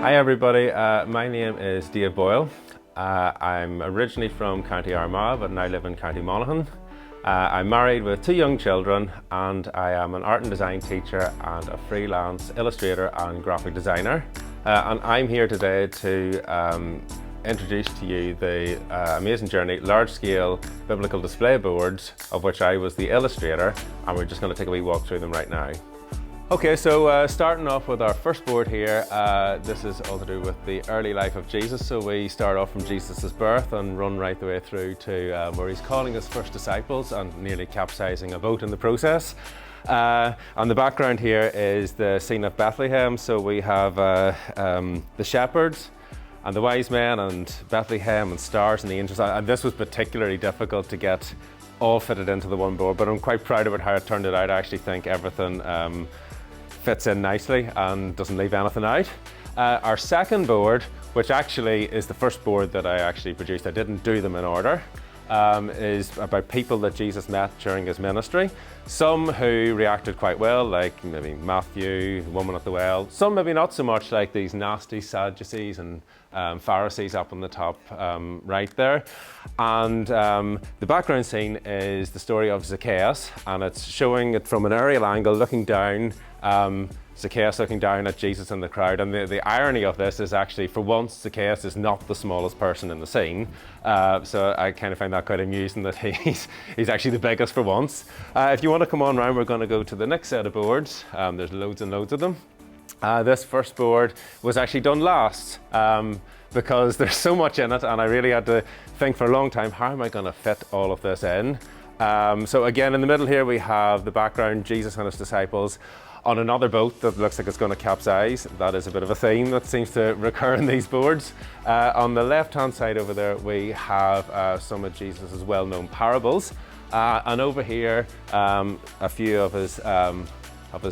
Hi everybody, my name is Dave Boyle. I'm originally from County Armagh but now live in County Monaghan. I'm married with 2 young children and I am an art and design teacher and a freelance illustrator and graphic designer. And I'm here today to introduce to you the amazing journey, large-scale biblical display boards of which I was the illustrator, and we're just going to take a wee walk through them right now. Okay, so starting off with our first board here, this is all to do with the early life of Jesus. So we start off from Jesus' birth and run right the way through to where he's calling his first disciples and nearly capsizing a boat in the process. On the background here is the scene of Bethlehem. So we have the shepherds and the wise men and Bethlehem and stars and the angels. And this was particularly difficult to get all fitted into the one board, but I'm quite proud of how it turned out. I actually think everything fits in nicely and doesn't leave anything out. Our second board, which actually is the first board that I actually produced, I didn't do them in order, is about people that Jesus met during his ministry. Some who reacted quite well, like maybe Matthew, the woman at the well. Some maybe not so much, like these nasty Sadducees and Pharisees up on the top right there. And the background scene is the story of Zacchaeus, and it's showing it from an aerial angle looking down, Zacchaeus looking down at Jesus and the crowd. And the irony of this is actually, for once, Zacchaeus is not the smallest person in the scene. So I kind of find that quite amusing that he's actually the biggest for once. If you want to come on round, we're going to go to the next set of boards. There's loads and loads of them. This first board was actually done last because there's so much in it, and I really had to think for a long time, how am I going to fit all of this in? So again, in the middle here we have the background, Jesus and his disciples on another boat that looks like it's going to capsize. That is a bit of a theme that seems to recur in these boards. On the left-hand side over there, we have some of Jesus' well-known parables. And over here, a few of his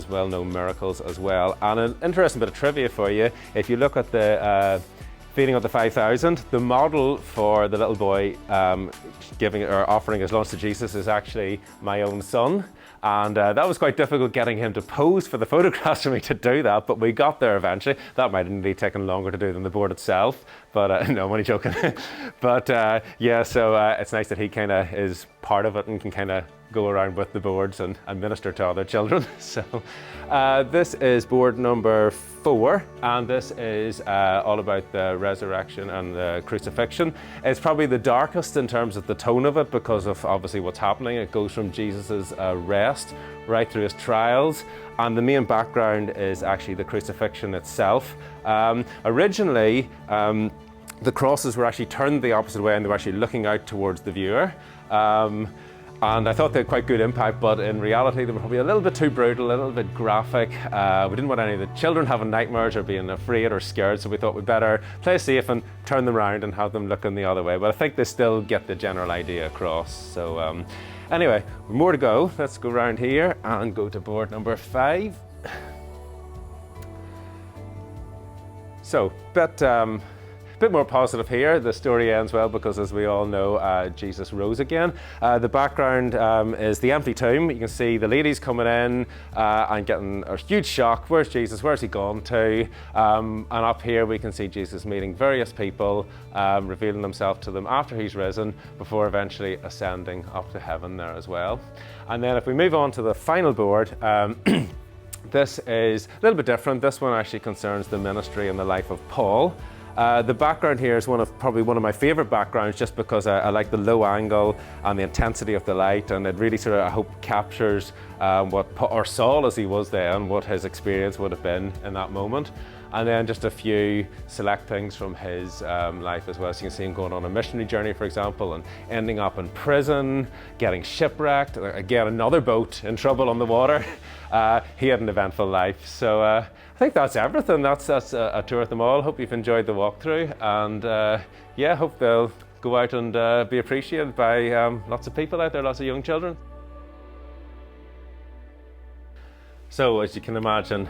well-known miracles as well. And an interesting bit of trivia for you, if you look at the feeding of the 5,000, the model for the little boy giving or offering his lunch to Jesus is actually my own son. And that was quite difficult getting him to pose for the photographs for me to do that, but we got there eventually. That might have taken longer to do than the board itself, but no, I'm only joking. But yeah, so it's nice that he kind of is part of it and can kind of go around with the boards and minister to other children. So this is board number 4, and this is all about the resurrection and the crucifixion. It's probably the darkest in terms of the tone of it because of obviously what's happening. It goes from Jesus's rest right through his trials, and the main background is actually the crucifixion itself. Originally, the crosses were actually turned the opposite way and they were actually looking out towards the viewer. And I thought they had quite good impact, but in reality they were probably a little bit too brutal, a little bit graphic. We didn't want any of the children having nightmares or being afraid or scared, so we thought we'd better play safe and turn them around and have them looking the other way. But I think they still get the general idea across. So anyway, more to go. Let's go around here and go to board number 5. So, bit more positive here. The story ends well because, as we all know, Jesus rose again. The background is the empty tomb. You can see the ladies coming in and getting a huge shock. Where's Jesus? Where's he gone to? And up here we can see Jesus meeting various people, revealing himself to them after he's risen, before eventually ascending up to heaven there as well. And then if we move on to the final board, this is a little bit different. This one actually concerns the ministry and the life of Paul. The background here is probably one of my favourite backgrounds, just because I like the low angle and the intensity of the light, and it really sort of, I hope, captures or Saul as he was then, what his experience would have been in that moment. And then just a few select things from his life as well. So you can see him going on a missionary journey, for example, and ending up in prison, getting shipwrecked, again another boat in trouble on the water. He had an eventful life. So I think that's everything. That's a tour of them all. Hope you've enjoyed the walkthrough, and yeah, hope they'll go out and be appreciated by lots of people out there, lots of young children. So as you can imagine,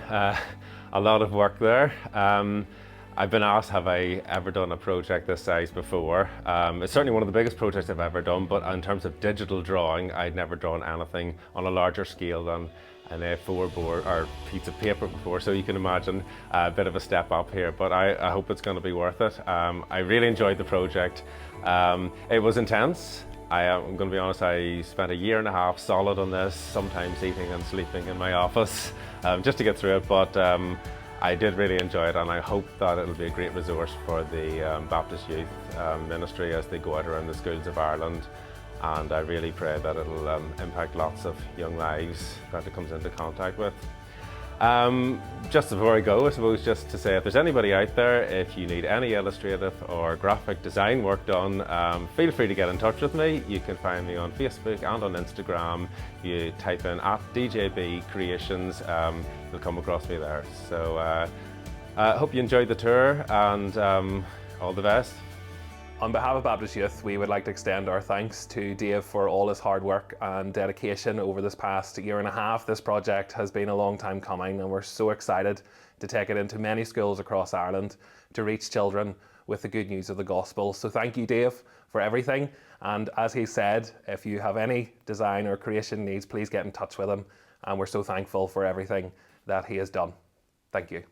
a lot of work there. I've been asked, have I ever done a project this size before? It's certainly one of the biggest projects I've ever done, but in terms of digital drawing, I'd never drawn anything on a larger scale than an A4 board or piece of paper before, so you can imagine a bit of a step up here, but I hope it's going to be worth it. I really enjoyed the project. It was intense. I'm going to be honest, I spent a year and a half solid on this, sometimes eating and sleeping in my office just to get through it, but I did really enjoy it, and I hope that it'll be a great resource for the Baptist Youth Ministry as they go out around the schools of Ireland. And I really pray that it'll impact lots of young lives that it comes into contact with. Just before I go, I suppose just to say, if there's anybody out there, if you need any illustrative or graphic design work done, feel free to get in touch with me. You can find me on Facebook and on Instagram. You type in @DJB Creations, you'll come across me there. So I hope you enjoyed the tour, and all the best. On behalf of Baptist Youth, we would like to extend our thanks to Dave for all his hard work and dedication over this past year and a half. This project has been a long time coming, and we're so excited to take it into many schools across Ireland to reach children with the good news of the gospel. So thank you, Dave, for everything. And as he said, if you have any design or creation needs, please get in touch with him. And we're so thankful for everything that he has done. Thank you.